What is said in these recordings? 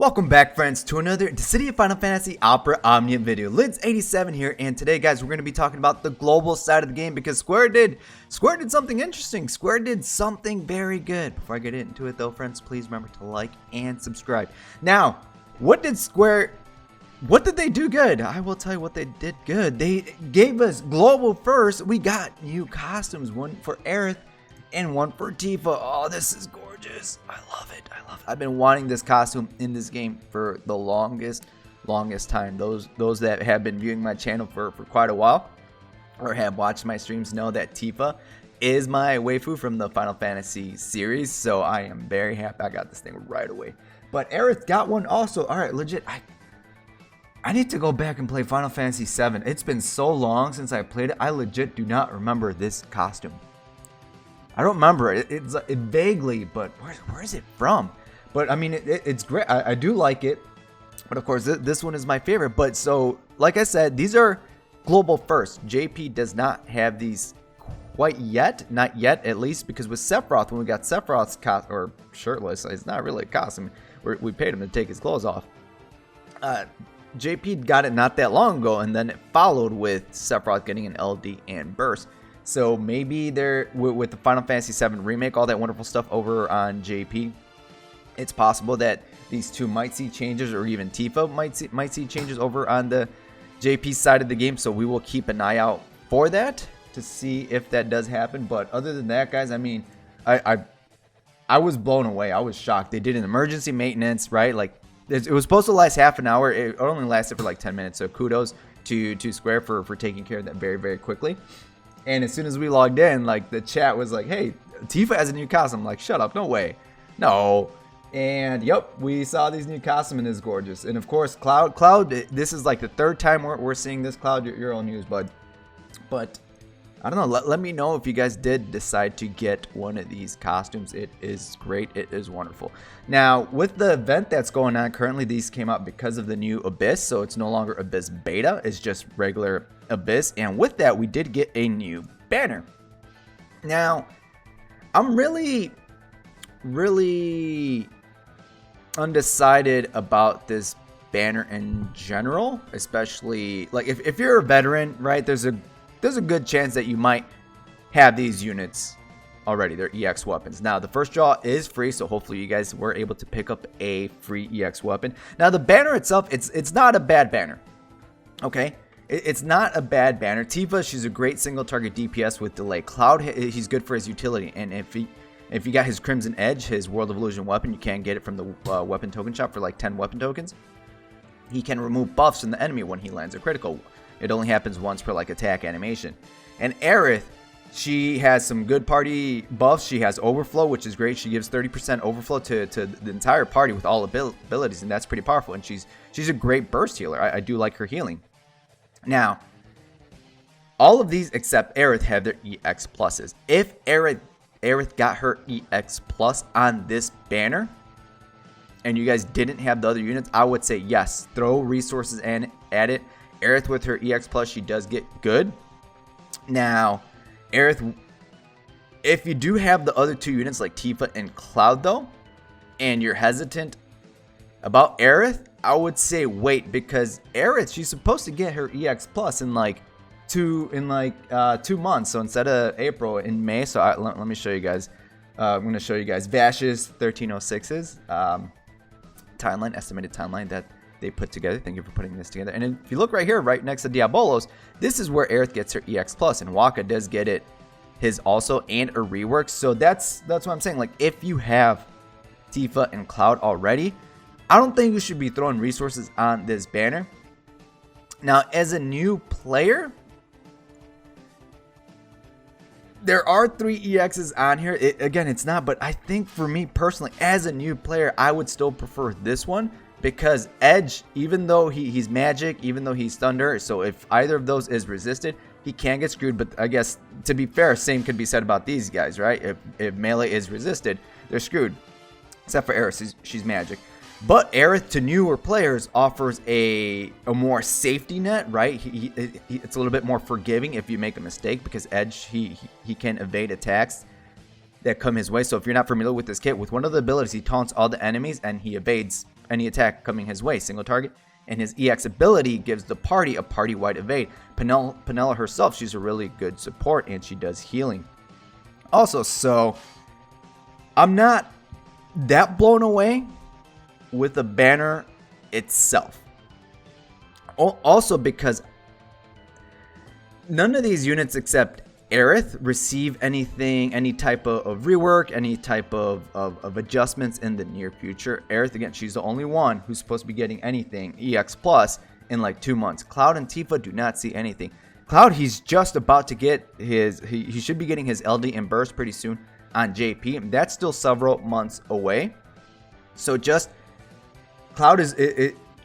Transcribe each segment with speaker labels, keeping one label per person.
Speaker 1: Welcome back, friends, to another City of Final Fantasy Opera Omnia video. Lids87 here, and today, guys, we're going to be talking about the global side of the game because Square did something interesting. Square did something very good. Before I get into it, though, friends, please remember to like and subscribe. Now, what did they do good? I will tell you what they did good. They gave us global first. We got new costumes, one for Aerith and one for Tifa. Oh, this is gorgeous. I love it. I've been wanting this costume in this game for the longest time. Those that have been viewing my channel for quite a while or have watched my streams know that Tifa is my waifu from the Final Fantasy series, so I am very happy I got this thing right away. But Aerith got one also. All right, legit, I need to go back and play Final Fantasy 7. It's been so long since I played it. I legit do not remember this costume. I don't remember it. It's vaguely, but where is it from? But I mean, it's great. I do like it. But of course, this one is my favorite. But so, like I said, these are global first. JP does not have these quite yet. Not yet, at least, because with Sephiroth, when we got Sephiroth's costume, or shirtless, it's not really a costume. We paid him to take his clothes off. JP got it not that long ago, and then it followed with Sephiroth getting an LD and burst. So maybe they're with the Final Fantasy 7 remake, all that wonderful stuff over on JP. It's possible that these two might see changes, or even Tifa might see changes over on the JP side of the game. So we will keep an eye out for that to see if that does happen. But other than that, guys, I mean, I was blown away. I was shocked. They did an emergency maintenance, right? Like it was supposed to last half an hour. It only lasted for like 10 minutes. So kudos to Square for taking care of that very quickly. And as soon as we logged in, like the chat was like, "Hey, Tifa has a new costume." I'm like, "Shut up, no way, no." And yep, we saw these new costume and it's gorgeous. And of course, Cloud. This is like the third time we're seeing this. Cloud, you're all news, bud. But I don't know. Let me know if you guys did decide to get one of these costumes. It is great. It is wonderful. Now, with the event that's going on currently, these came out because of the new Abyss. So it's no longer Abyss Beta. It's just regular Abyss. And with that, we did get a new banner. Now, I'm really undecided about this banner in general, especially like if you're a veteran, right? There's a good chance that you might have these units already. They're EX weapons. Now, the first draw is free, so hopefully you guys were able to pick up a free EX weapon. Now, the banner itself, it's not a bad banner. Okay? It's not a bad banner. Tifa, she's a great single target DPS with delay. Cloud, he's good for his utility, and if you got his Crimson Edge, his World of Illusion weapon, you can get it from the weapon token shop for like 10 weapon tokens. He can remove buffs from the enemy when he lands a critical. It only happens once per like attack animation. And Aerith, she has some good party buffs. She has overflow, which is great. She gives 30% overflow to the entire party with all abilities, and that's pretty powerful. And she's a great burst healer. I do like her healing. Now, all of these except Aerith have their EX pluses. If Aerith got her EX plus on this banner, and you guys didn't have the other units, I would say yes, throw resources and at it. Aerith with her EX plus, she does get good. Now, Aerith, if you do have the other two units like Tifa and Cloud though, and you're hesitant about Aerith, I would say wait, because Aerith, she's supposed to get her EX plus in like 2 months. So instead of April, in May. So let me show you guys. I'm going to show you guys Vash's 1306's timeline, estimated timeline that they put together. Thank you for putting this together. And if you look right here, right next to Diabolos, this is where Aerith gets her EX plus, and Waka does get it his also, and a rework. So that's what I'm saying. Like if you have Tifa and Cloud already, I don't think you should be throwing resources on this banner. Now, as a new player, there are 3 EXs on here. Again, it's not, but I think for me personally, as a new player, I would still prefer this one, because Edge, even though he's magic, even though he's thunder, so if either of those is resisted, he can get screwed. But I guess, to be fair, same could be said about these guys, right? If melee is resisted, they're screwed. Except for Aerith, she's magic. But Aerith to newer players offers a more safety net, right? It's a little bit more forgiving if you make a mistake, because Edge, he can evade attacks that come his way. So if you're not familiar with this kit, with one of the abilities, he taunts all the enemies and he evades any attack coming his way, single target. And his EX ability gives the party a party-wide evade. Penela herself, she's a really good support, and she does healing. Also, so I'm not that blown away with the banner itself. Also because none of these units except Aerith receive anything, any type of rework, any type of adjustments in the near future. Aerith, again, she's the only one who's supposed to be getting anything EX Plus in like 2 months. Cloud and Tifa do not see anything. Cloud, he's just about to get his, he should be getting his LD and burst pretty soon on JP. And that's still several months away. So just, Cloud is,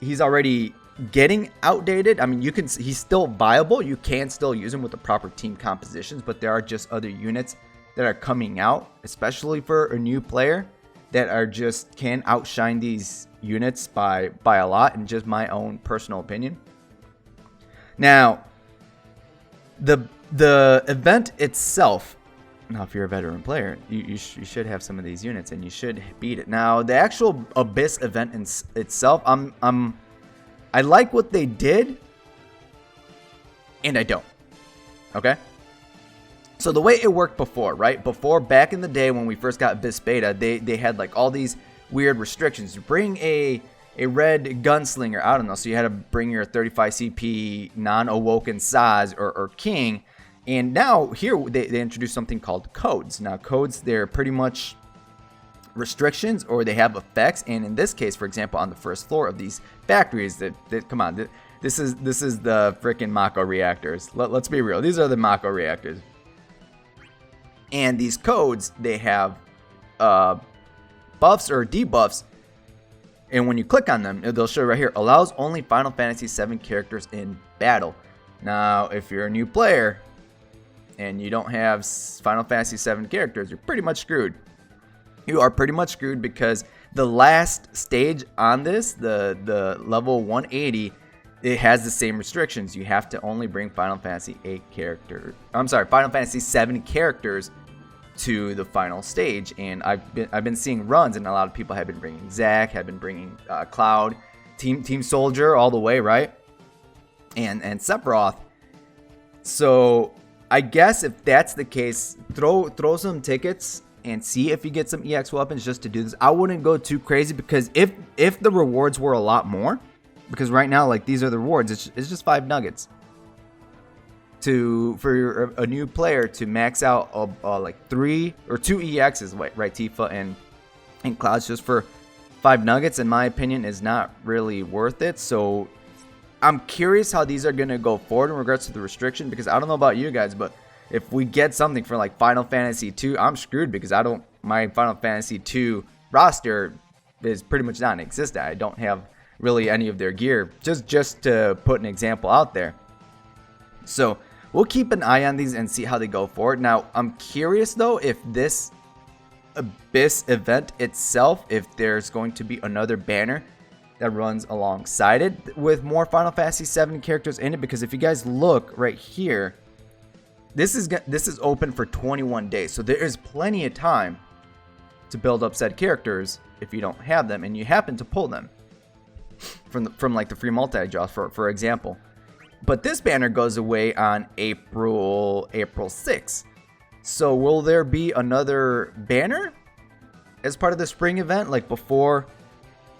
Speaker 1: he's already getting outdated. I mean, he's still viable. You can still use him with the proper team compositions, but there are just other units that are coming out, especially for a new player, that are just can outshine these units by a lot, in just my own personal opinion. Now, the event itself, now if you're a veteran player, you should have some of these units and you should beat it. Now, the actual Abyss event itself, I like what they did, and I don't. Okay? So the way it worked before, right? Before, back in the day when we first got Abyss Beta, they had like all these weird restrictions. Bring a red gunslinger, I don't know, so you had to bring your 35 CP non-awoken Saz or King. And now here they introduced something called codes. Now codes, they're pretty much restrictions, or they have effects. And in this case, for example, on the first floor of these factories, that come on, this is the freaking Mako reactors. Let's be real, these are the Mako reactors. And these codes, they have buffs or debuffs, and when you click on them, they'll show right here, allows only Final Fantasy VII characters in battle. Now, if you're a new player and you don't have Final Fantasy VII characters, you're pretty much screwed. You are pretty much screwed, because the last stage on this, the level 180, it has the same restrictions. You have to only bring Final Fantasy VII characters to the final stage. And I've been seeing runs, and a lot of people have been bringing Zack, have been bringing Cloud, Team Soldier all the way, right? And Sephiroth. So I guess if that's the case, throw some tickets and see if you get some EX weapons just to do this. I wouldn't go too crazy, because if the rewards were a lot more, because right now, like, these are the rewards, it's just 5 nuggets for a new player to max out like 3 or 2 EXs, right? Tifa and Cloud's just for 5 nuggets, in my opinion, is not really worth it. So I'm curious how these are going to go forward in regards to the restriction, because I don't know about you guys, but if we get something for like Final Fantasy 2, I'm screwed, because my Final Fantasy 2 roster is pretty much non-existent. I don't have really any of their gear, just to put an example out there. So we'll keep an eye on these and see how they go forward. Now, I'm curious though, if this Abyss event itself, if there's going to be another banner that runs alongside it with more Final Fantasy VII characters in it, because if you guys look right here, this is open for 21 days, so there is plenty of time to build up said characters if you don't have them and you happen to pull them from like the free multi-draw, for example. But this banner goes away on April 6th. So will there be another banner as part of the spring event, like before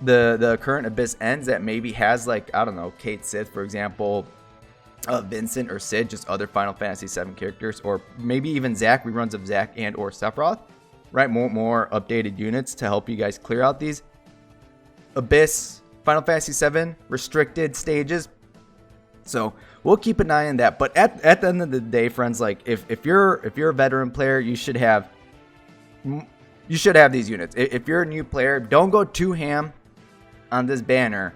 Speaker 1: the current Abyss ends, that maybe has, like, I don't know, Kate Sith, for example, Vincent or Sid, just other Final Fantasy VII characters, or maybe even Zack, reruns of Zack and or Sephiroth, right? More updated units to help you guys clear out these Abyss Final Fantasy VII restricted stages. So we'll keep an eye on that. But at the end of the day, friends, like, if you're a veteran player, you should have these units. If you're a new player, don't go too ham on this banner,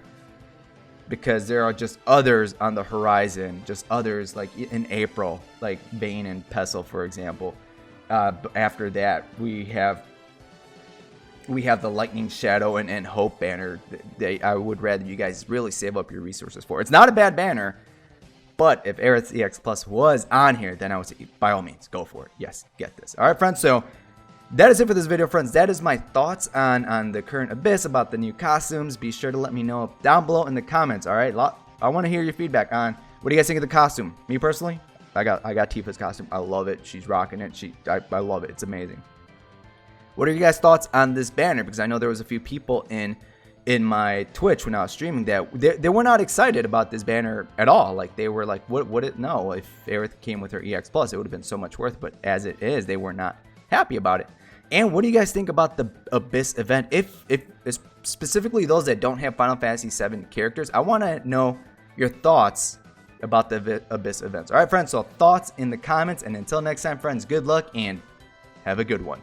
Speaker 1: because there are just others on the horizon, just others like in April, like Bane and Pestle, for example. After that, we have the Lightning Shadow and Hope banner. I would rather you guys really save up your resources for. It's not a bad banner, but if Aerith's EX Plus was on here, then I would say, by all means, go for it. Yes, get this. All right, friends, so that is it for this video, friends. That is my thoughts on the current Abyss, about the new costumes. Be sure to let me know down below in the comments. All right, I want to hear your feedback on what do you guys think of the costume. Me personally, I got Tifa's costume. I love it. She's rocking it. I love it. It's amazing. What are you guys' thoughts on this banner? Because I know there was a few people in my Twitch when I was streaming that they were not excited about this banner at all. Like, they were like, what would it? No, if Aerith came with her EX Plus, it would have been so much worth. But as it is, they were not happy about it. And what do you guys think about the Abyss event? If specifically those that don't have Final Fantasy VII characters, I want to know your thoughts about the Abyss events. All right, friends, so thoughts in the comments. And until next time, friends, good luck and have a good one.